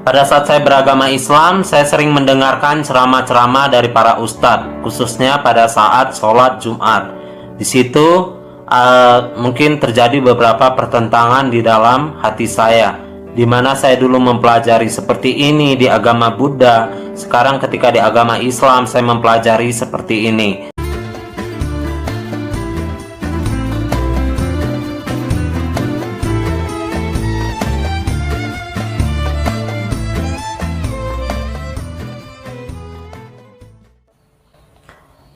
Pada saat saya beragama Islam, saya sering mendengarkan ceramah-ceramah dari para ustadz, khususnya pada saat sholat Jumat. Di situ mungkin terjadi beberapa pertentangan di dalam hati saya, di mana saya dulu mempelajari seperti ini di agama Buddha. Sekarang ketika di agama Islam, saya mempelajari seperti ini.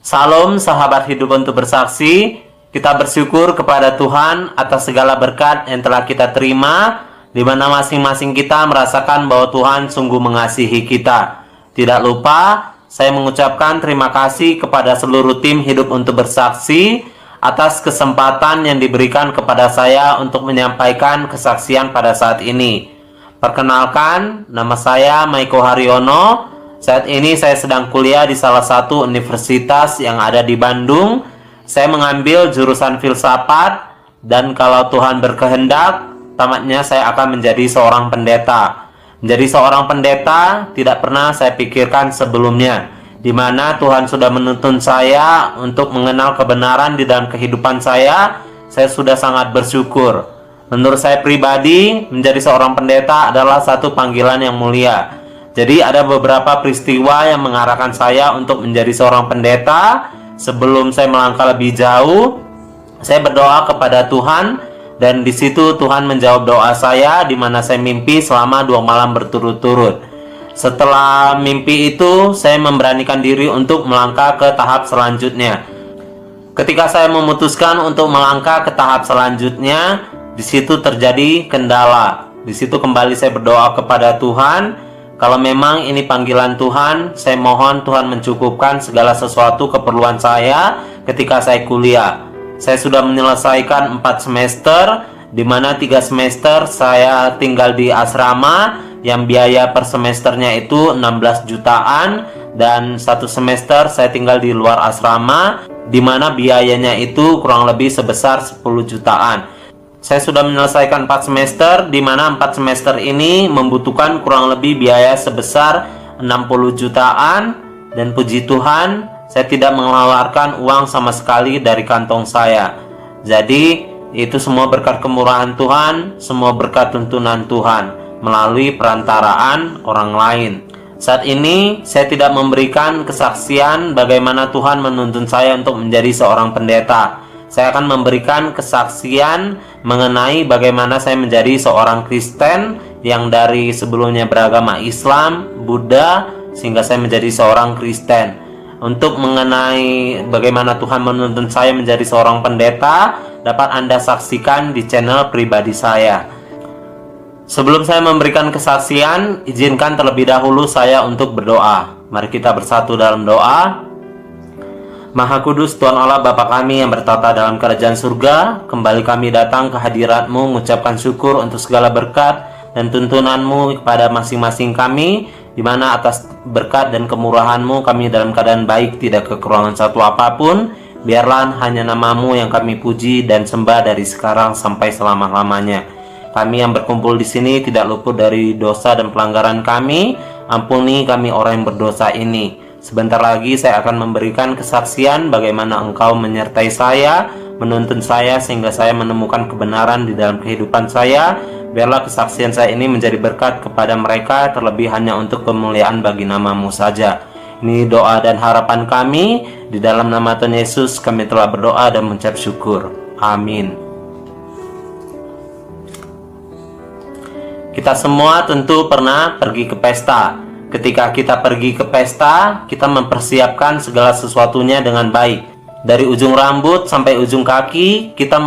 Salam sahabat hidup untuk bersaksi. Kita bersyukur kepada Tuhan atas segala berkat yang telah kita terima, di mana masing-masing kita merasakan bahwa Tuhan sungguh mengasihi kita. Tidak lupa, saya mengucapkan terima kasih kepada seluruh tim hidup untuk bersaksi atas kesempatan yang diberikan kepada saya untuk menyampaikan kesaksian pada saat ini. Perkenalkan, nama saya Maiko Haryono. Saat ini saya sedang kuliah di salah satu universitas yang ada di Bandung. Saya mengambil jurusan filsafat, dan kalau Tuhan berkehendak, tamatnya saya akan menjadi seorang pendeta. Menjadi seorang pendeta tidak pernah saya pikirkan sebelumnya, di mana Tuhan sudah menuntun saya untuk mengenal kebenaran di dalam kehidupan saya sudah sangat bersyukur. Menurut saya pribadi, menjadi seorang pendeta adalah satu panggilan yang mulia. Jadi ada beberapa peristiwa yang mengarahkan saya untuk menjadi seorang pendeta. Sebelum saya melangkah lebih jauh, saya berdoa kepada Tuhan, dan di situ Tuhan menjawab doa saya, di mana saya mimpi selama 2 malam berturut-turut. Setelah mimpi itu, saya memberanikan diri untuk melangkah ke tahap selanjutnya. Ketika saya memutuskan untuk melangkah ke tahap selanjutnya, di situ terjadi kendala. Di situ kembali saya berdoa kepada Tuhan. Kalau memang ini panggilan Tuhan, saya mohon Tuhan mencukupkan segala sesuatu keperluan saya ketika saya kuliah. Saya sudah menyelesaikan 4 semester, di mana 3 semester saya tinggal di asrama, yang biaya per semesternya itu 16 jutaan, dan 1 semester saya tinggal di luar asrama, di mana biayanya itu kurang lebih sebesar 10 jutaan. Saya sudah menyelesaikan 4 semester, di mana 4 semester ini membutuhkan kurang lebih biaya sebesar 60 jutaan, dan puji Tuhan, saya tidak mengeluarkan uang sama sekali dari kantong saya. Jadi, itu semua berkat kemurahan Tuhan, semua berkat tuntunan Tuhan, melalui perantaraan orang lain. Saat ini, saya tidak memberikan kesaksian bagaimana Tuhan menuntun saya untuk menjadi seorang pendeta. Saya akan memberikan kesaksian mengenai bagaimana saya menjadi seorang Kristen yang dari sebelumnya beragama Islam, Buddha, sehingga saya menjadi seorang Kristen. Untuk mengenai bagaimana Tuhan menuntun saya menjadi seorang pendeta, dapat Anda saksikan di channel pribadi saya. Sebelum saya memberikan kesaksian, izinkan terlebih dahulu saya untuk berdoa. Mari kita bersatu dalam doa. Maha Kudus Tuhan Allah Bapa kami yang bertata dalam kerajaan surga, kembali kami datang ke hadirat-Mu mengucapkan syukur untuk segala berkat dan tuntunan-Mu kepada masing-masing kami, di mana atas berkat dan kemurahan-Mu kami dalam keadaan baik, tidak kekurangan satu apapun. Biarlah hanya nama-Mu yang kami puji dan sembah dari sekarang sampai selama-lamanya. Kami yang berkumpul di sini tidak luput dari dosa dan pelanggaran kami. Ampuni kami orang yang berdosa ini. Sebentar lagi saya akan memberikan kesaksian bagaimana Engkau menyertai saya, menuntun saya sehingga saya menemukan kebenaran di dalam kehidupan saya. Biarlah kesaksian saya ini menjadi berkat kepada mereka, terlebih hanya untuk kemuliaan bagi nama-Mu saja. Ini doa dan harapan kami. Di dalam nama Tuhan Yesus kami telah berdoa dan mengucap syukur. Amin. Kita semua tentu pernah pergi ke pesta. Ketika kita pergi ke pesta, kita mempersiapkan segala sesuatunya dengan baik. Dari ujung rambut sampai ujung kaki, kita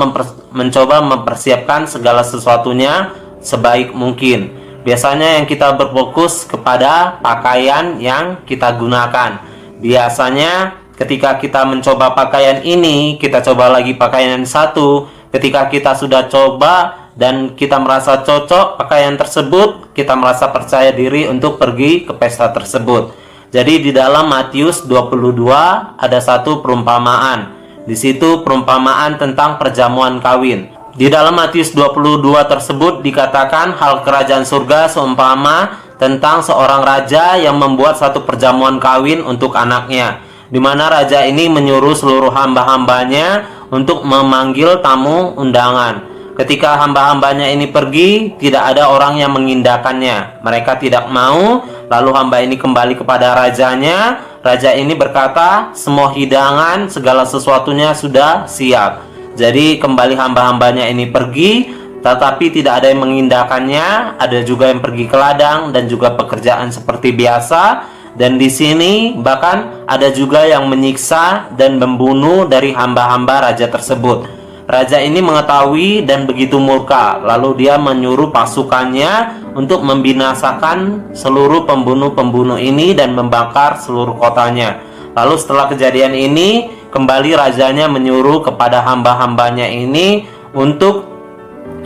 mencoba mempersiapkan segala sesuatunya sebaik mungkin. Biasanya yang kita berfokus kepada pakaian yang kita gunakan. Biasanya ketika kita mencoba pakaian ini, kita coba lagi pakaian yang satu. Ketika kita sudah coba dan kita merasa cocok pakaian tersebut, kita merasa percaya diri untuk pergi ke pesta tersebut. Jadi di dalam Matius 22 ada satu perumpamaan. Di situ perumpamaan tentang perjamuan kawin. Di dalam Matius 22 tersebut dikatakan hal kerajaan surga seumpama tentang seorang raja yang membuat satu perjamuan kawin untuk anaknya, di mana raja ini menyuruh seluruh hamba-hambanya untuk memanggil tamu undangan. Ketika hamba-hambanya ini pergi, tidak ada orang yang mengindahkannya. Mereka tidak mau. Lalu hamba ini kembali kepada rajanya. Raja ini berkata, semua hidangan, segala sesuatunya sudah siap. Jadi kembali hamba-hambanya ini pergi, tetapi tidak ada yang mengindahkannya. Ada juga yang pergi ke ladang dan juga pekerjaan seperti biasa. Dan di sini bahkan ada juga yang menyiksa dan membunuh dari hamba-hamba raja tersebut. Raja ini mengetahui dan begitu murka, lalu dia menyuruh pasukannya untuk membinasakan seluruh pembunuh-pembunuh ini dan membakar seluruh kotanya. Lalu setelah kejadian ini, kembali rajanya menyuruh kepada hamba-hambanya ini untuk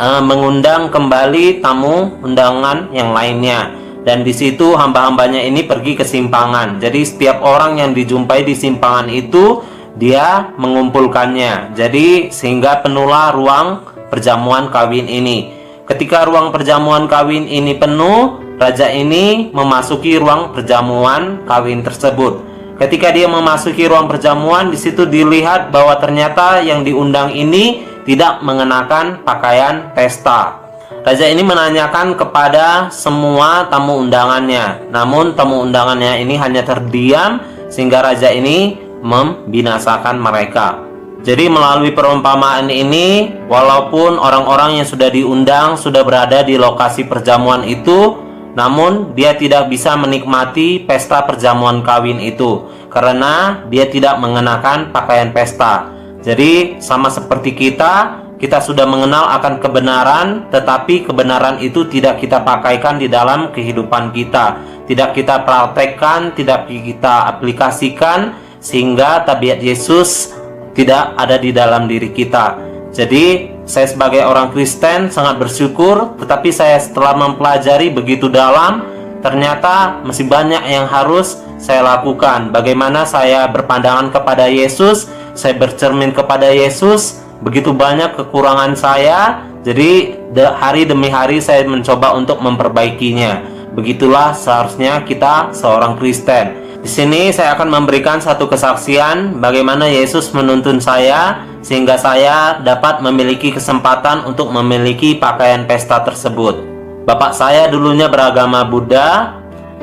mengundang kembali tamu undangan yang lainnya. Dan di situ hamba-hambanya ini pergi ke simpangan. Jadi setiap orang yang dijumpai di simpangan itu dia mengumpulkannya. Jadi sehingga penuhlah ruang perjamuan kawin ini. Ketika ruang perjamuan kawin ini penuh, raja ini memasuki ruang perjamuan kawin tersebut. Ketika dia memasuki ruang perjamuan, di situ dilihat bahwa ternyata yang diundang ini tidak mengenakan pakaian pesta. Raja ini menanyakan kepada semua tamu undangannya. Namun tamu undangannya ini hanya terdiam, sehingga raja ini membinasakan mereka. Jadi melalui perumpamaan ini, walaupun orang-orang yang sudah diundang sudah berada di lokasi perjamuan itu, namun dia tidak bisa menikmati pesta perjamuan kawin itu karena dia tidak mengenakan pakaian pesta. Jadi sama seperti kita sudah mengenal akan kebenaran, tetapi kebenaran itu tidak kita pakaikan di dalam kehidupan kita, tidak kita praktekkan, tidak kita aplikasikan, sehingga tabiat Yesus tidak ada di dalam diri kita. Jadi saya sebagai orang Kristen sangat bersyukur, tetapi saya setelah mempelajari begitu dalam, ternyata masih banyak yang harus saya lakukan. Bagaimana saya berpandangan kepada Yesus, saya bercermin kepada Yesus, begitu banyak kekurangan saya. Jadi hari demi hari saya mencoba untuk memperbaikinya. Begitulah seharusnya kita seorang Kristen. Di sini saya akan memberikan satu kesaksian bagaimana Yesus menuntun saya sehingga saya dapat memiliki kesempatan untuk memiliki pakaian pesta tersebut. Bapak saya dulunya beragama Buddha.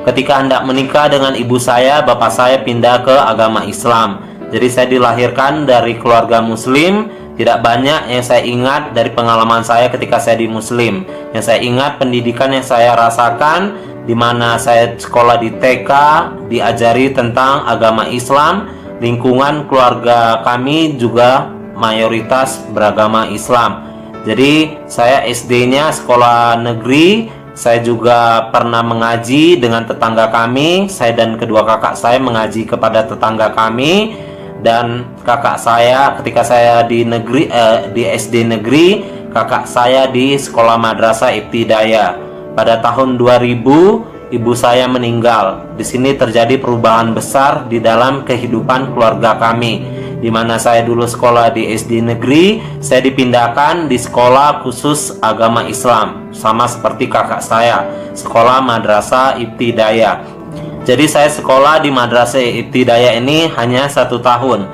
Ketika hendak menikah dengan ibu saya, bapak saya pindah ke agama Islam. Jadi saya dilahirkan dari keluarga Muslim. Tidak banyak yang saya ingat dari pengalaman saya ketika saya di Muslim. Yang saya ingat pendidikan yang saya rasakan, di mana saya sekolah di TK, diajari tentang agama Islam. Lingkungan keluarga kami juga mayoritas beragama Islam. Jadi saya SD-nya sekolah negeri. Saya juga pernah mengaji dengan tetangga kami. Saya dan kedua kakak saya mengaji kepada tetangga kami. Dan kakak saya ketika saya di SD negeri, kakak saya di sekolah madrasah Ibtidaya. Pada tahun 2000 ibu saya meninggal. Di sini terjadi perubahan besar di dalam kehidupan keluarga kami. Di mana saya dulu sekolah di SD negeri, saya dipindahkan di sekolah khusus agama Islam, sama seperti kakak saya, sekolah madrasah Ibtidaya. Jadi saya sekolah di madrasah Ibtidaya ini hanya 1 tahun.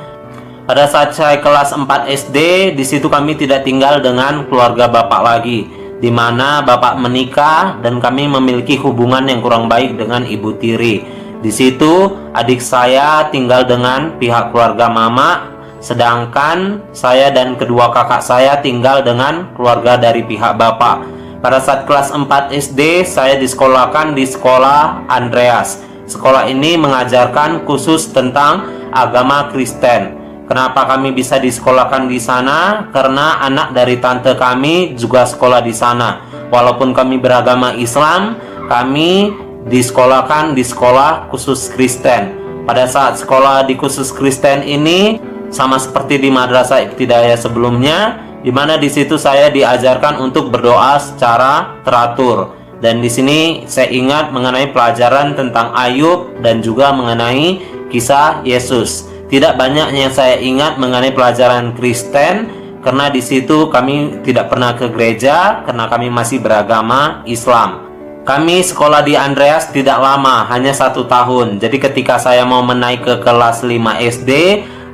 Pada saat saya kelas 4 SD, di situ kami tidak tinggal dengan keluarga bapak lagi, di mana bapak menikah dan kami memiliki hubungan yang kurang baik dengan ibu tiri. Di situ adik saya tinggal dengan pihak keluarga mama, sedangkan saya dan kedua kakak saya tinggal dengan keluarga dari pihak bapak. Pada saat kelas 4 SD, saya disekolahkan di sekolah Andreas. Sekolah ini mengajarkan khusus tentang agama Kristen. Kenapa kami bisa disekolahkan di sana? Karena anak dari tante kami juga sekolah di sana. Walaupun kami beragama Islam, kami disekolahkan di sekolah khusus Kristen. Pada saat sekolah di khusus Kristen ini sama seperti di madrasah Ibtidaya sebelumnya, di mana di situ saya diajarkan untuk berdoa secara teratur. Dan di sini saya ingat mengenai pelajaran tentang Ayub dan juga mengenai kisah Yesus. Tidak banyak yang saya ingat mengenai pelajaran Kristen karena di situ kami tidak pernah ke gereja karena kami masih beragama Islam. Kami sekolah di Andreas tidak lama, hanya 1 tahun. Jadi ketika saya mau menaik ke kelas 5 SD,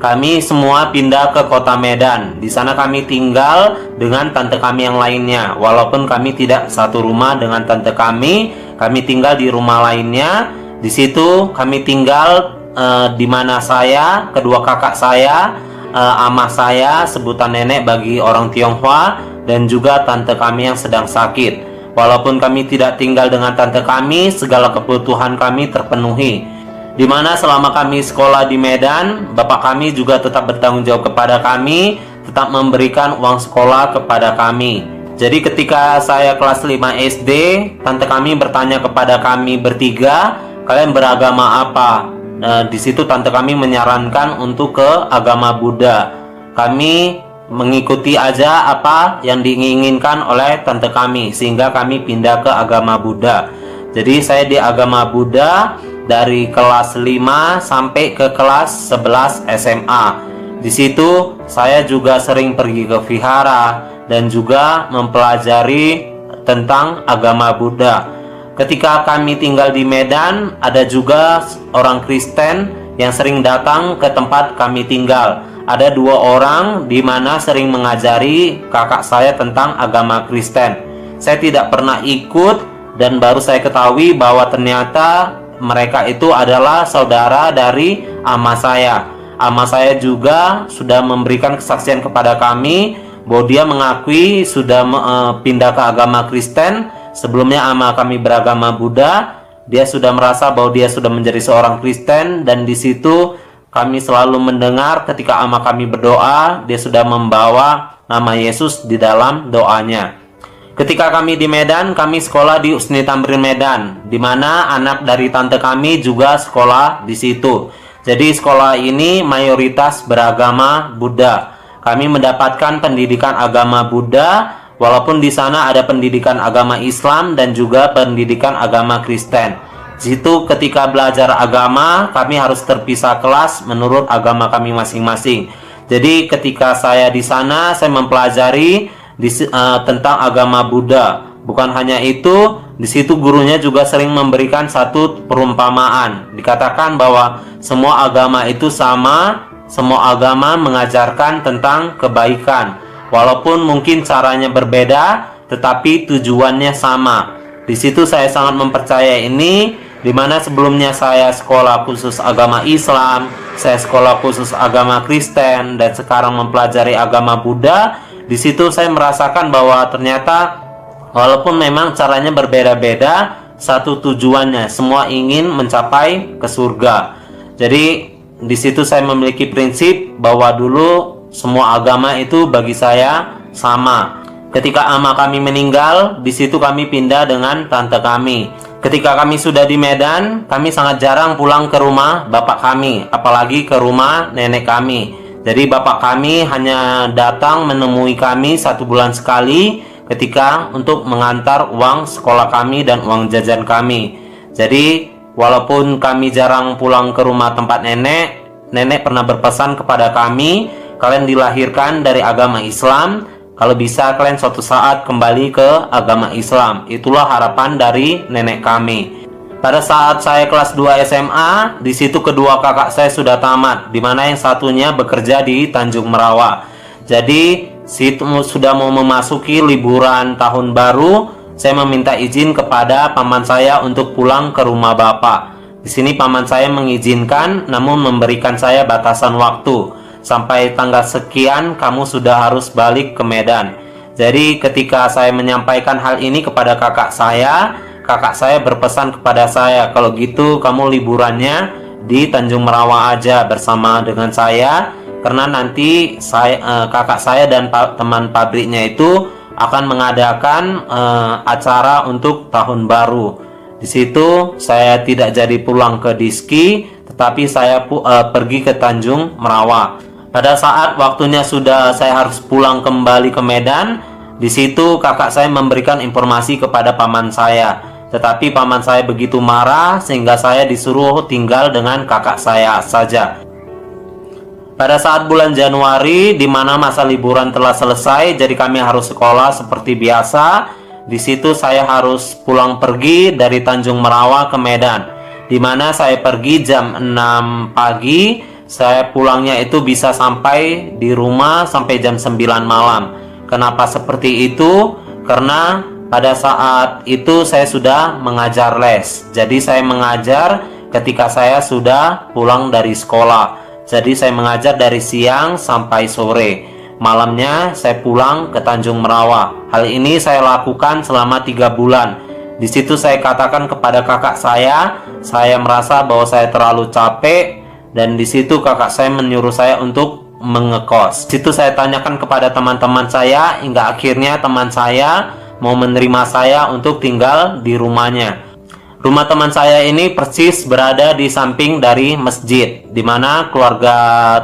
kami semua pindah ke kota Medan. Di sana kami tinggal dengan tante kami yang lainnya. Walaupun kami tidak satu rumah dengan tante kami tinggal di rumah lainnya. Di situ kami tinggal di mana saya, kedua kakak saya, amah saya, sebutan nenek bagi orang Tionghoa, dan juga tante kami yang sedang sakit. Walaupun kami tidak tinggal dengan tante kami, segala kebutuhan kami terpenuhi. Di mana selama kami sekolah di Medan, bapak kami juga tetap bertanggung jawab kepada kami, tetap memberikan uang sekolah kepada kami. Jadi ketika saya kelas 5 SD, tante kami bertanya kepada kami bertiga, kalian beragama apa? Di situ tante kami menyarankan untuk ke agama Buddha. Kami mengikuti aja apa yang diinginkan oleh tante kami, sehingga kami pindah ke agama Buddha. Jadi saya di agama Buddha dari kelas 5 sampai ke kelas 11 SMA. Di situ saya juga sering pergi ke vihara dan juga mempelajari tentang agama Buddha. Ketika kami tinggal di Medan, ada juga orang Kristen yang sering datang ke tempat kami tinggal. Ada 2 orang di mana sering mengajari kakak saya tentang agama Kristen. Saya tidak pernah ikut dan baru saya ketahui bahwa ternyata mereka itu adalah saudara dari ama saya. Ama saya juga sudah memberikan kesaksian kepada kami bahwa dia mengakui sudah pindah ke agama Kristen. Sebelumnya ama kami beragama Buddha. Dia sudah merasa bahwa dia sudah menjadi seorang Kristen, dan di situ kami selalu mendengar ketika ama kami berdoa, dia sudah membawa nama Yesus di dalam doanya. Ketika kami di Medan, kami sekolah di Usni Tamrin Medan, di mana anak dari tante kami juga sekolah di situ. Jadi sekolah ini mayoritas beragama Buddha. Kami mendapatkan pendidikan agama Buddha, walaupun di sana ada pendidikan agama Islam dan juga pendidikan agama Kristen. Di situ ketika belajar agama, kami harus terpisah kelas menurut agama kami masing-masing. Jadi ketika saya di sana, saya mempelajari tentang agama Buddha. Bukan hanya itu, di situ gurunya juga sering memberikan satu perumpamaan. Dikatakan bahwa semua agama itu sama, semua agama mengajarkan tentang kebaikan. Walaupun mungkin caranya berbeda, tetapi tujuannya sama. Di situ saya sangat mempercayai ini. Di mana sebelumnya saya sekolah khusus agama Islam, saya sekolah khusus agama Kristen, dan sekarang mempelajari agama Buddha. Di situ saya merasakan bahwa ternyata walaupun memang caranya berbeda-beda, satu tujuannya, semua ingin mencapai ke surga. Jadi di situ saya memiliki prinsip bahwa dulu semua agama itu bagi saya sama. Ketika ama kami meninggal, di situ kami pindah dengan tante kami. Ketika kami sudah di Medan, kami sangat jarang pulang ke rumah bapak kami, apalagi ke rumah nenek kami. Jadi bapak kami hanya datang menemui kami 1 bulan sekali ketika untuk mengantar uang sekolah kami dan uang jajan kami. Jadi walaupun kami jarang pulang ke rumah tempat nenek, nenek pernah berpesan kepada kami, kalian dilahirkan dari agama Islam, kalau bisa kalian suatu saat kembali ke agama Islam. Itulah harapan dari nenek kami. Pada saat saya kelas 2 SMA, di situ kedua kakak saya sudah tamat, di mana yang satunya bekerja di Tanjung Merawa. Jadi situ sudah mau memasuki liburan tahun baru, saya meminta izin kepada paman saya untuk pulang ke rumah bapak. Di sini paman saya mengizinkan, namun memberikan saya batasan waktu. Sampai tanggal sekian kamu sudah harus balik ke Medan. Jadi ketika saya menyampaikan hal ini kepada kakak saya berpesan kepada saya, kalau gitu kamu liburannya di Tanjung Merawa aja bersama dengan saya, karena nanti kakak saya dan teman pabriknya itu akan mengadakan acara untuk tahun baru. Di situ saya tidak jadi pulang ke Diski, tetapi saya pergi ke Tanjung Merawa. Pada saat waktunya sudah saya harus pulang kembali ke Medan, di situ kakak saya memberikan informasi kepada paman saya. Tetapi paman saya begitu marah sehingga saya disuruh tinggal dengan kakak saya saja. Pada saat bulan Januari, di mana masa liburan telah selesai, jadi kami harus sekolah seperti biasa. Di situ saya harus pulang pergi dari Tanjung Merawa ke Medan, di mana saya pergi jam 6 pagi. Saya pulangnya itu bisa sampai di rumah sampai jam 9 malam. Kenapa seperti itu? Karena pada saat itu saya sudah mengajar les. Jadi saya mengajar ketika saya sudah pulang dari sekolah. Jadi saya mengajar dari siang sampai sore. Malamnya saya pulang ke Tanjung Merawa. Hal ini saya lakukan selama 3 bulan. Di situ saya katakan kepada kakak saya merasa bahwa saya terlalu capek, dan di situ kakak saya menyuruh saya untuk mengekos. Di situ saya tanyakan kepada teman-teman saya, hingga akhirnya teman saya mau menerima saya untuk tinggal di rumahnya. Rumah teman saya ini persis berada di samping dari masjid, di mana keluarga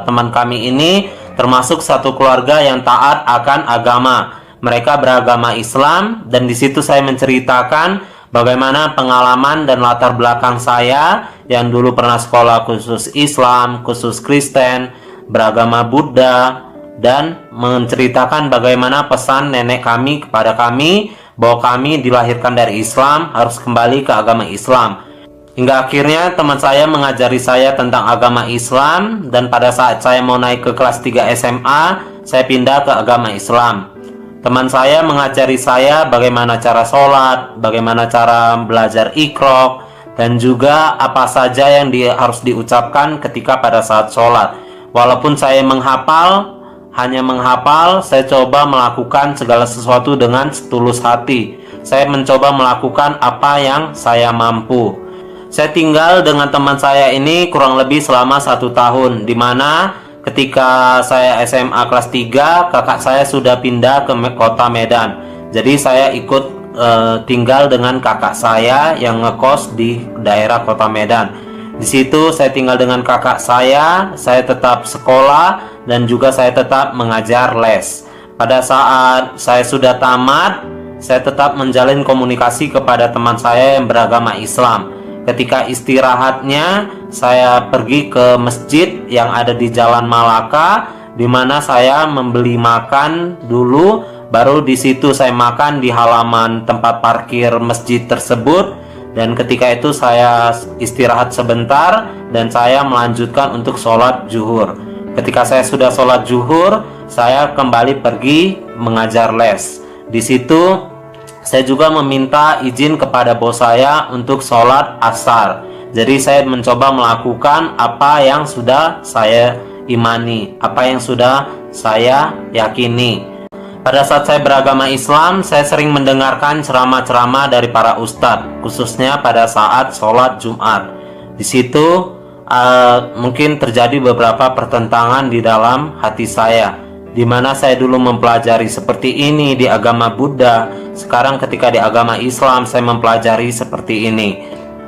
teman kami ini termasuk satu keluarga yang taat akan agama. Mereka beragama Islam, dan di situ saya menceritakan bagaimana pengalaman dan latar belakang saya yang dulu pernah sekolah khusus Islam, khusus Kristen, beragama Buddha, dan menceritakan bagaimana pesan nenek kami kepada kami bahwa kami dilahirkan dari Islam, harus kembali ke agama Islam. Hingga akhirnya teman saya mengajari saya tentang agama Islam, dan pada saat saya mau naik ke kelas 3 SMA, saya pindah ke agama Islam. Teman saya mengajari saya bagaimana cara sholat, bagaimana cara belajar iqra, dan juga apa saja yang harus diucapkan ketika pada saat sholat. Walaupun saya hanya menghafal, saya coba melakukan segala sesuatu dengan setulus hati. Saya mencoba melakukan apa yang saya mampu. Saya tinggal dengan teman saya ini kurang lebih selama 1 tahun, di mana ketika saya SMA kelas 3, kakak saya sudah pindah ke kota Medan. Jadi saya ikut tinggal dengan kakak saya yang ngekos di daerah kota Medan. Di situ saya tinggal dengan kakak saya tetap sekolah, dan juga saya tetap mengajar les. Pada saat saya sudah tamat, saya tetap menjalin komunikasi kepada teman saya yang beragama Islam. Ketika istirahatnya, saya pergi ke masjid yang ada di Jalan Malaka, di mana saya membeli makan dulu, baru di situ saya makan di halaman tempat parkir masjid tersebut. Dan ketika itu saya istirahat sebentar, dan saya melanjutkan untuk sholat zuhur. Ketika saya sudah sholat zuhur, saya kembali pergi mengajar les. Di situ saya juga meminta izin kepada bos saya untuk sholat asar. Jadi saya mencoba melakukan apa yang sudah saya imani, apa yang sudah saya yakini. Pada saat saya beragama Islam, saya sering mendengarkan ceramah-ceramah dari para ustadz, khususnya pada saat sholat Jumat. Di situ mungkin terjadi beberapa pertentangan di dalam hati saya, di mana saya dulu mempelajari seperti ini di agama Buddha. Sekarang ketika di agama Islam, saya mempelajari seperti ini.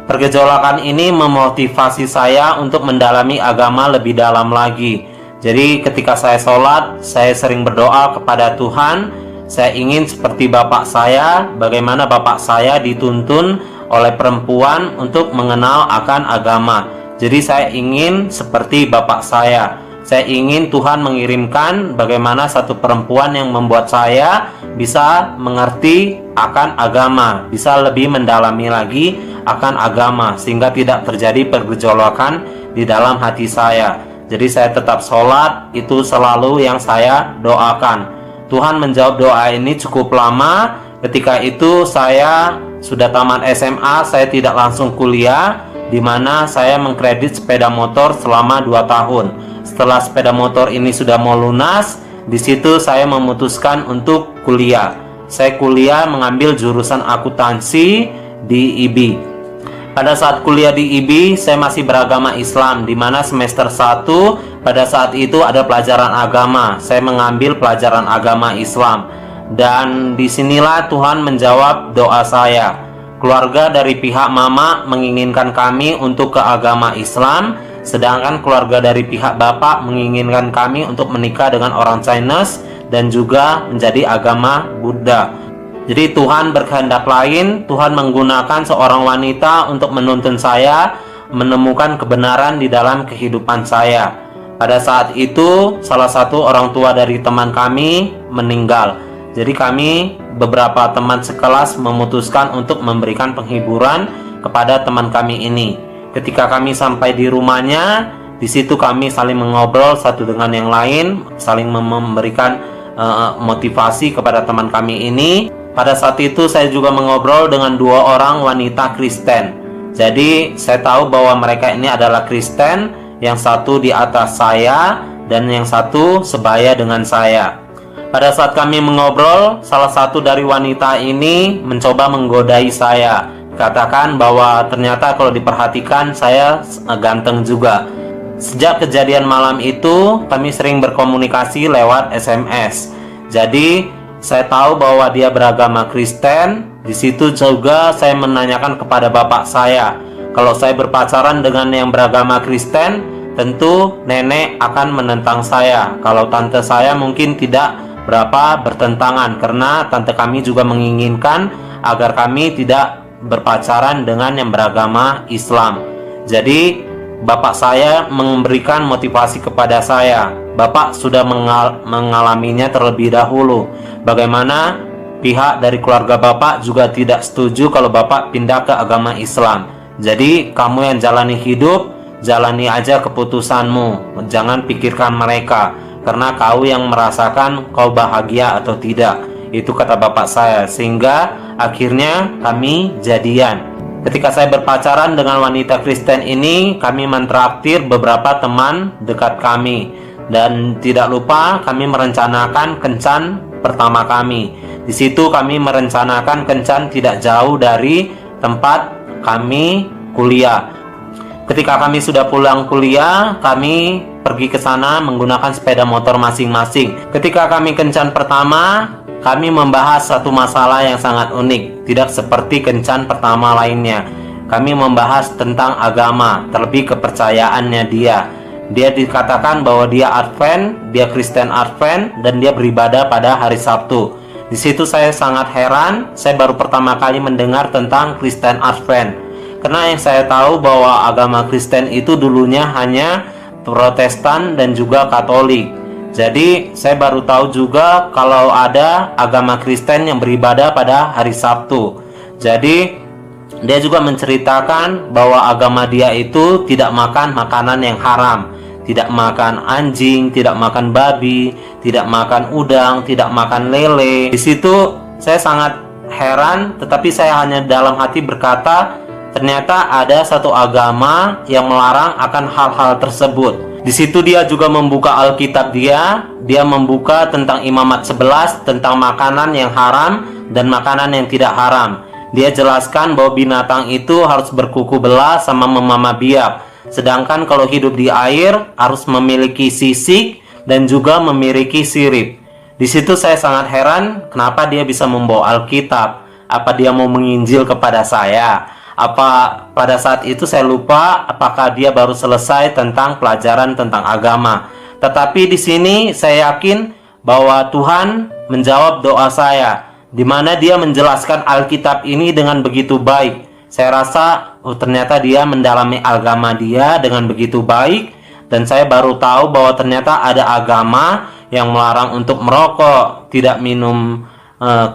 Pergejolakan ini memotivasi saya untuk mendalami agama lebih dalam lagi. Jadi ketika saya sholat, saya sering berdoa kepada Tuhan. Saya ingin seperti bapak saya, bagaimana bapak saya dituntun oleh perempuan untuk mengenal akan agama. Jadi saya ingin seperti bapak saya. Saya ingin Tuhan mengirimkan bagaimana satu perempuan yang membuat saya bisa mengerti akan agama, bisa lebih mendalami lagi akan agama, sehingga tidak terjadi pergejolakan di dalam hati saya. Jadi saya tetap sholat, itu selalu yang saya doakan. Tuhan menjawab doa ini cukup lama. Ketika itu saya sudah tamat SMA, saya tidak langsung kuliah, di mana saya mengkredit sepeda motor selama 2 tahun. Setelah sepeda motor ini sudah mau lunas, di situ saya memutuskan untuk kuliah. Saya kuliah mengambil jurusan akuntansi di IB. Pada saat kuliah di IB, saya masih beragama Islam, di mana semester 1 pada saat itu ada pelajaran agama. Saya mengambil pelajaran agama Islam, dan disinilah Tuhan menjawab doa saya. Keluarga dari pihak mama menginginkan kami untuk ke agama Islam, sedangkan keluarga dari pihak bapak menginginkan kami untuk menikah dengan orang Chinese dan juga menjadi agama Buddha. Jadi Tuhan berkehendak lain. Tuhan menggunakan seorang wanita untuk menuntun saya menemukan kebenaran di dalam kehidupan saya. Pada saat itu salah satu orang tua dari teman kami meninggal. Jadi kami beberapa teman sekelas memutuskan untuk memberikan penghiburan kepada teman kami ini. Ketika kami sampai di rumahnya, di situ kami saling mengobrol satu dengan yang lain, saling memberikan motivasi kepada teman kami ini. Pada saat itu saya juga mengobrol dengan dua orang wanita Kristen. Jadi saya tahu bahwa mereka ini adalah Kristen, yang satu di atas saya dan yang satu sebaya dengan saya. Pada saat kami mengobrol, salah satu dari wanita ini mencoba menggodai saya. Katakan bahwa ternyata kalau diperhatikan saya ganteng juga. Sejak kejadian malam itu, kami sering berkomunikasi lewat SMS. Jadi saya tahu bahwa dia beragama Kristen. Di situ juga saya menanyakan kepada bapak saya, kalau saya berpacaran dengan yang beragama Kristen, tentu nenek akan menentang saya. Kalau tante saya mungkin tidak berapa bertentangan, karena tante kami juga menginginkan agar kami tidak berpacaran dengan yang beragama Islam. Jadi bapak saya memberikan motivasi kepada saya. Bapak sudah mengalaminya terlebih dahulu. Bagaimana pihak dari keluarga bapak juga tidak setuju kalau bapak pindah ke agama Islam. Jadi kamu yang jalani hidup, jalani aja keputusanmu, jangan pikirkan mereka, karena kau yang merasakan kau bahagia atau tidak. Itu kata bapak saya. Sehingga akhirnya kami jadian. Ketika saya berpacaran dengan wanita Kristen ini, kami mentraktir beberapa teman dekat kami. Dan tidak lupa kami merencanakan kencan pertama kami. Di situ kami merencanakan kencan tidak jauh dari tempat kami kuliah. Ketika kami sudah pulang kuliah, kami pergi ke sana menggunakan sepeda motor masing-masing. Ketika kami kencan pertama, kami membahas satu masalah yang sangat unik, tidak seperti kencan pertama lainnya. Kami membahas tentang agama, terlebih kepercayaannya dia. Dia dikatakan bahwa dia Advent, dia Kristen Advent, dan dia beribadah pada hari Sabtu. Di situ saya sangat heran, saya baru pertama kali mendengar tentang Kristen Advent. Karena yang saya tahu bahwa agama Kristen itu dulunya hanya Protestan dan juga Katolik. Jadi saya baru tahu juga kalau ada agama Kristen yang beribadah pada hari Sabtu. Jadi dia juga menceritakan bahwa agama dia itu tidak makan makanan yang haram, tidak makan anjing, tidak makan babi, tidak makan udang, tidak makan lele. Di situ saya sangat heran, tetapi saya hanya dalam hati berkata, ternyata ada satu agama yang melarang akan hal-hal tersebut. Di situ dia juga membuka Alkitab dia membuka tentang Imamat 11, tentang makanan yang haram dan makanan yang tidak haram. Dia jelaskan bahwa binatang itu harus berkuku belah sama memama biak. Sedangkan kalau hidup di air harus memiliki sisik dan juga memiliki sirip. Di situ saya sangat heran kenapa dia bisa membawa Alkitab. Apa dia mau menginjil kepada saya? Apa pada saat itu saya lupa apakah dia baru selesai tentang pelajaran tentang agama. Tetapi di sini saya yakin bahwa Tuhan menjawab doa saya, di mana dia menjelaskan Alkitab ini dengan begitu baik. Saya rasa ternyata dia mendalami agama dia dengan begitu baik, dan saya baru tahu bahwa ternyata ada agama yang melarang untuk merokok, tidak minum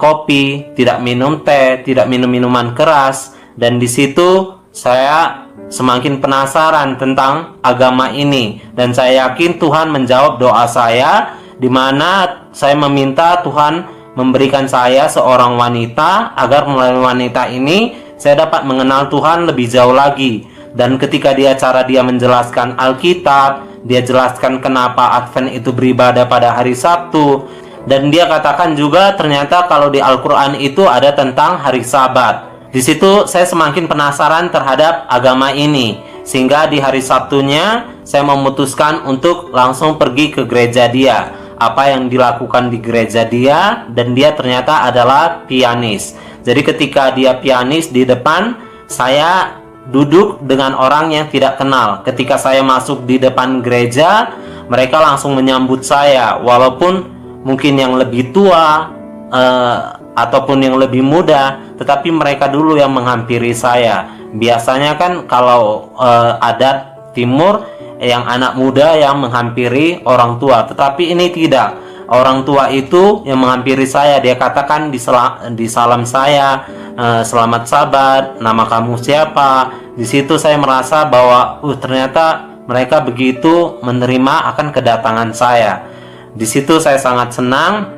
kopi, tidak minum teh, tidak minum minuman keras. Dan di situ saya semakin penasaran tentang agama ini, dan saya yakin Tuhan menjawab doa saya, di mana saya meminta Tuhan memberikan saya seorang wanita agar melalui wanita ini saya dapat mengenal Tuhan lebih jauh lagi. Dan ketika dia menjelaskan Alkitab, dia jelaskan kenapa Advent itu beribadah pada hari Sabtu, dan dia katakan juga ternyata kalau di Al-Quran itu ada tentang hari Sabat. Di situ saya semakin penasaran terhadap agama ini, sehingga di hari Sabtunya saya memutuskan untuk langsung pergi ke gereja dia. Apa yang dilakukan di gereja dia, dan dia ternyata adalah pianis. Jadi ketika dia pianis di depan, saya duduk dengan orang yang tidak kenal. Ketika saya masuk di depan gereja, mereka langsung menyambut saya, walaupun mungkin yang lebih tua ataupun yang lebih muda, tetapi mereka dulu yang menghampiri saya. Biasanya kan kalau adat timur, yang anak muda yang menghampiri orang tua, tetapi ini tidak. orang tua itu yang menghampiri saya. Dia katakan di salam saya, selamat Sabat, nama kamu siapa? Di situ saya merasa bahwa ternyata mereka begitu menerima akan kedatangan saya. Di situ saya sangat senang,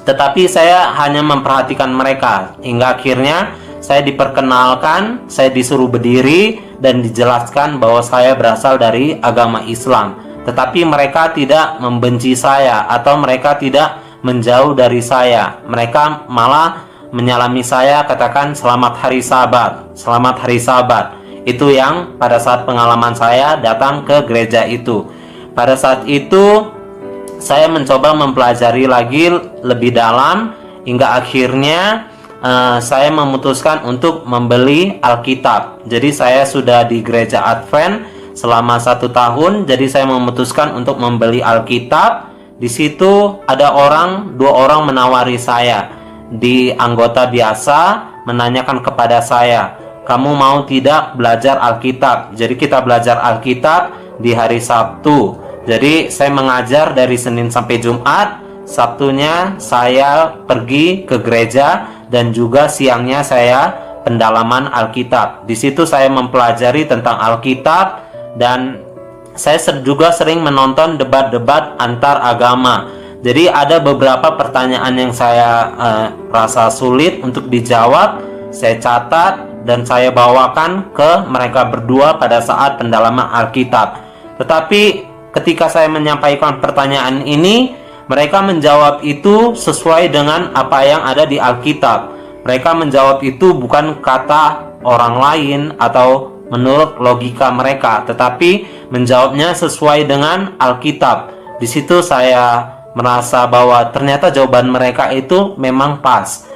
tetapi saya hanya memperhatikan mereka hingga akhirnya saya diperkenalkan, saya disuruh berdiri dan dijelaskan bahwa saya berasal dari agama Islam. Tetapi mereka tidak membenci saya atau mereka tidak menjauh dari saya. Mereka malah menyalami saya, katakan selamat hari Sabat, selamat hari Sabat. Itu yang pada saat pengalaman saya datang ke gereja itu. Pada saat itu saya mencoba mempelajari lagi lebih dalam hingga akhirnya saya memutuskan untuk membeli Alkitab. Jadi saya sudah di gereja Advent selama 1 tahun, jadi saya memutuskan untuk membeli Alkitab. Di situ ada dua orang menawari saya di anggota biasa, menanyakan kepada saya, kamu mau tidak belajar Alkitab? Jadi kita belajar Alkitab di hari Sabtu. Jadi saya mengajar dari Senin sampai Jumat. Sabtunya saya pergi ke gereja dan juga siangnya saya pendalaman Alkitab. Di situ saya mempelajari tentang Alkitab. Dan saya juga sering menonton debat-debat antar agama. Jadi ada beberapa pertanyaan yang saya rasa sulit untuk dijawab. Saya catat dan saya bawakan ke mereka berdua pada saat pendalaman Alkitab. Tetapi ketika saya menyampaikan pertanyaan ini, mereka menjawab itu sesuai dengan apa yang ada di Alkitab. Mereka menjawab itu bukan kata orang lain atau menurut logika mereka, tetapi menjawabnya sesuai dengan Alkitab. Di situ saya merasa bahwa ternyata jawaban mereka itu memang pas.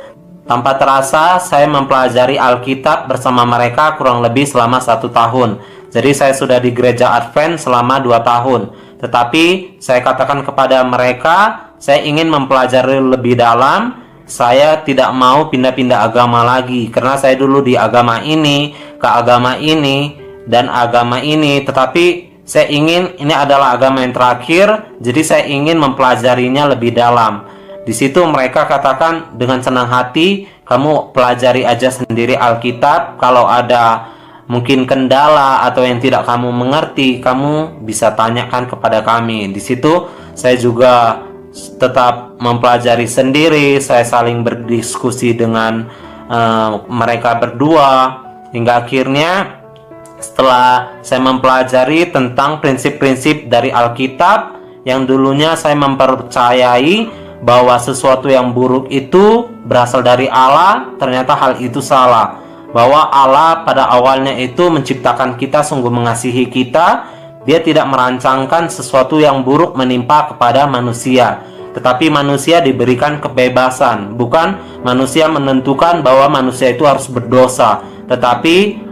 Tanpa terasa saya mempelajari Alkitab bersama mereka kurang lebih selama 1 tahun. Jadi saya sudah di gereja Advent selama 2 tahun. Tetapi saya katakan kepada mereka, saya ingin mempelajari lebih dalam. Saya tidak mau pindah-pindah agama lagi, karena saya dulu di agama ini, ke agama ini, dan agama ini. Tetapi saya ingin ini adalah agama yang terakhir, jadi saya ingin mempelajarinya lebih dalam. Di situ mereka katakan dengan senang hati, kamu pelajari aja sendiri Alkitab. Kalau ada mungkin kendala atau yang tidak kamu mengerti, kamu bisa tanyakan kepada kami. Di situ saya juga tetap mempelajari sendiri. Saya saling berdiskusi dengan mereka berdua hingga akhirnya setelah saya mempelajari tentang prinsip-prinsip dari Alkitab yang dulunya saya mempercayai bahwa sesuatu yang buruk itu berasal dari Allah, ternyata hal itu salah. Bahwa Allah pada awalnya itu menciptakan kita, sungguh mengasihi kita. Dia tidak merancangkan sesuatu yang buruk menimpa kepada manusia, tetapi manusia diberikan kebebasan. Bukan manusia menentukan bahwa manusia itu harus berdosa, tetapi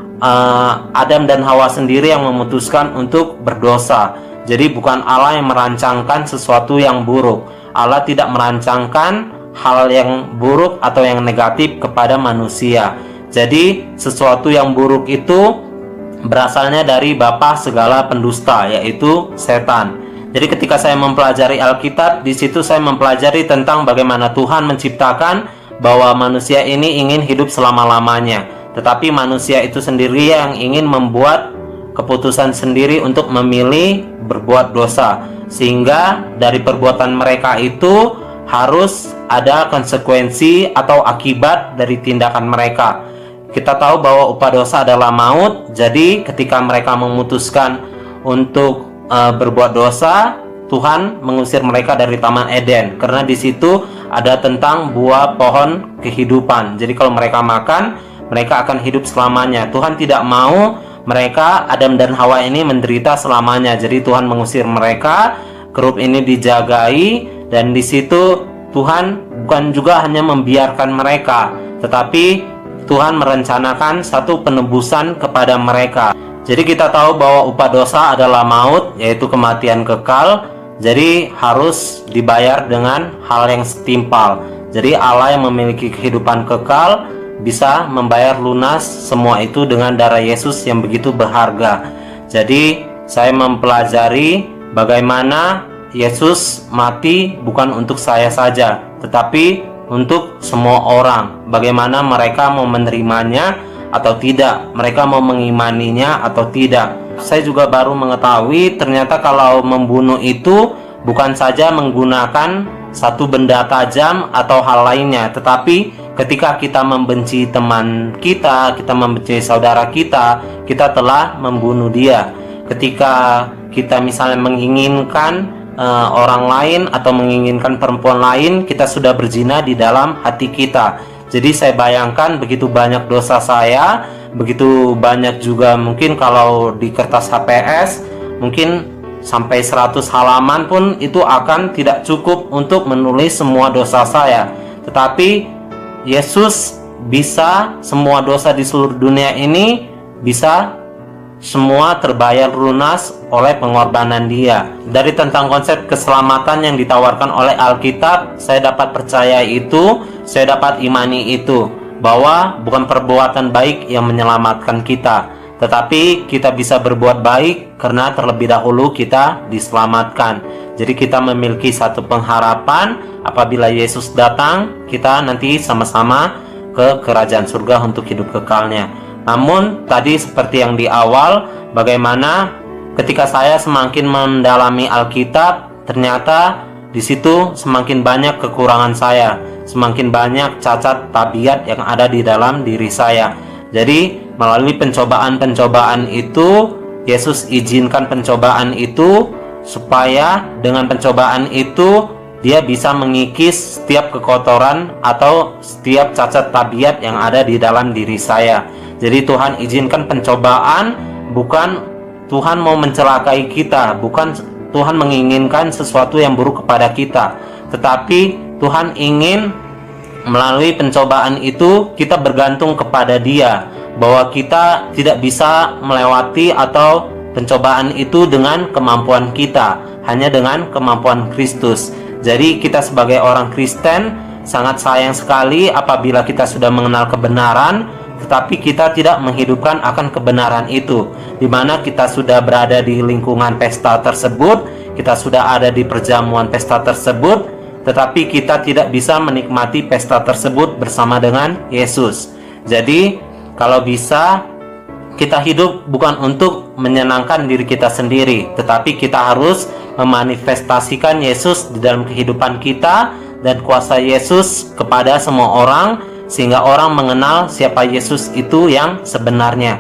Adam dan Hawa sendiri yang memutuskan untuk berdosa. Jadi bukan Allah yang merancangkan sesuatu yang buruk. Allah tidak merancangkan hal yang buruk atau yang negatif kepada manusia. Jadi sesuatu yang buruk itu berasalnya dari bapa segala pendusta, yaitu setan. Jadi ketika saya mempelajari Alkitab, di situ saya mempelajari tentang bagaimana Tuhan menciptakan bahwa manusia ini ingin hidup selama-lamanya, tetapi manusia itu sendiri yang ingin membuat keputusan sendiri untuk memilih berbuat dosa, sehingga dari perbuatan mereka itu harus ada konsekuensi atau akibat dari tindakan mereka. Kita tahu bahwa upah dosa adalah maut. Jadi ketika mereka memutuskan untuk berbuat dosa, Tuhan mengusir mereka dari Taman Eden, karena di situ ada tentang buah pohon kehidupan. Jadi kalau mereka makan, mereka akan hidup selamanya. Tuhan tidak mau mereka, Adam dan Hawa ini, menderita selamanya. Jadi Tuhan mengusir mereka, grup ini dijagai, dan di situ Tuhan bukan juga hanya membiarkan mereka, tetapi Tuhan merencanakan satu penebusan kepada mereka. Jadi kita tahu bahwa upah dosa adalah maut, yaitu kematian kekal. Jadi harus dibayar dengan hal yang setimpal. Jadi Allah yang memiliki kehidupan kekal bisa membayar lunas semua itu dengan darah Yesus yang begitu berharga. Jadi saya mempelajari bagaimana Yesus mati bukan untuk saya saja, tetapi untuk semua orang. Bagaimana mereka mau menerimanya atau tidak, mereka mau mengimaninya atau tidak. Saya juga baru mengetahui ternyata kalau membunuh itu bukan saja menggunakan satu benda tajam atau hal lainnya, tetapi ketika kita membenci teman kita, kita membenci saudara kita, kita telah membunuh dia. Ketika kita misalnya menginginkan orang lain atau menginginkan perempuan lain, kita sudah berzina di dalam hati kita. Jadi saya bayangkan begitu banyak dosa saya, begitu banyak juga mungkin kalau di kertas HPS mungkin sampai 100 halaman pun itu akan tidak cukup untuk menulis semua dosa saya. Tetapi Yesus bisa semua dosa di seluruh dunia ini bisa semua terbayar lunas oleh pengorbanan Dia. Dari tentang konsep keselamatan yang ditawarkan oleh Alkitab, saya dapat percaya itu, saya dapat imani itu, bahwa bukan perbuatan baik yang menyelamatkan kita, tetapi kita bisa berbuat baik karena terlebih dahulu kita diselamatkan. Jadi kita memiliki satu pengharapan apabila Yesus datang, kita nanti sama-sama ke kerajaan surga untuk hidup kekalnya. Namun tadi seperti yang di awal, bagaimana ketika saya semakin mendalami Alkitab, ternyata di situ semakin banyak kekurangan saya, semakin banyak cacat tabiat yang ada di dalam diri saya. Jadi melalui pencobaan-pencobaan itu, Yesus izinkan pencobaan itu supaya dengan pencobaan itu Dia bisa mengikis setiap kekotoran atau setiap cacat tabiat yang ada di dalam diri saya. Jadi Tuhan izinkan pencobaan, bukan Tuhan mau mencelakai kita, bukan Tuhan menginginkan sesuatu yang buruk kepada kita, tetapi Tuhan ingin melalui pencobaan itu kita bergantung kepada Dia, bahwa kita tidak bisa melewati atau pencobaan itu dengan kemampuan kita, hanya dengan kemampuan Kristus. Jadi kita sebagai orang Kristen sangat sayang sekali apabila kita sudah mengenal kebenaran, tetapi kita tidak menghidupkan akan kebenaran itu, di mana kita sudah berada di lingkungan pesta tersebut, kita sudah ada di perjamuan pesta tersebut, tetapi kita tidak bisa menikmati pesta tersebut bersama dengan Yesus. Jadi kalau bisa kita hidup bukan untuk menyenangkan diri kita sendiri, tetapi kita harus memanifestasikan Yesus di dalam kehidupan kita dan kuasa Yesus kepada semua orang, sehingga orang mengenal siapa Yesus itu yang sebenarnya.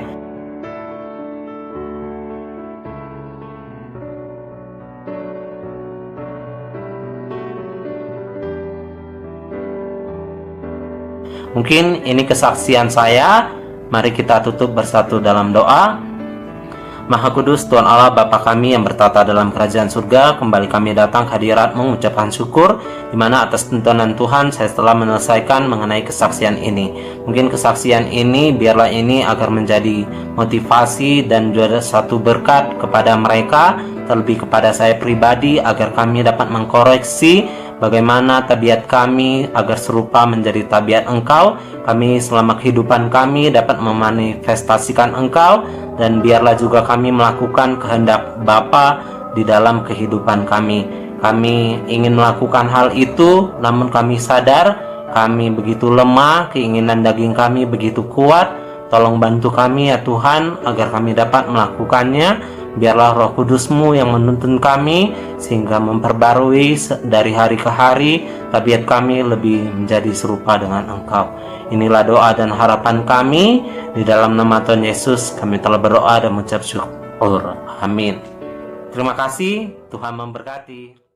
Mungkin ini kesaksian saya. Mari kita tutup bersatu dalam doa. Maha Kudus Tuhan Allah Bapa kami yang bertata dalam kerajaan surga, kembali kami datang ke hadirat-Mu mengucapkan syukur, di mana atas tuntunan Tuhan saya telah menyelesaikan mengenai kesaksian ini. Mungkin kesaksian ini biarlah ini agar menjadi motivasi dan juga satu berkat kepada mereka, terlebih kepada saya pribadi, agar kami dapat mengkoreksi bagaimana tabiat kami agar serupa menjadi tabiat Engkau. Kami selama kehidupan kami dapat memanifestasikan Engkau, dan biarlah juga kami melakukan kehendak Bapa di dalam kehidupan kami. Kami ingin melakukan hal itu, namun kami sadar kami begitu lemah, keinginan daging kami begitu kuat. Tolong bantu kami ya Tuhan, agar kami dapat melakukannya. Biarlah Roh Kudus-Mu yang menuntun kami, sehingga memperbarui dari hari ke hari tabiat kami lebih menjadi serupa dengan Engkau. Inilah doa dan harapan kami. Di dalam nama Tuhan Yesus kami telah berdoa dan mengucap syukur. Amin. Terima kasih. Tuhan memberkati.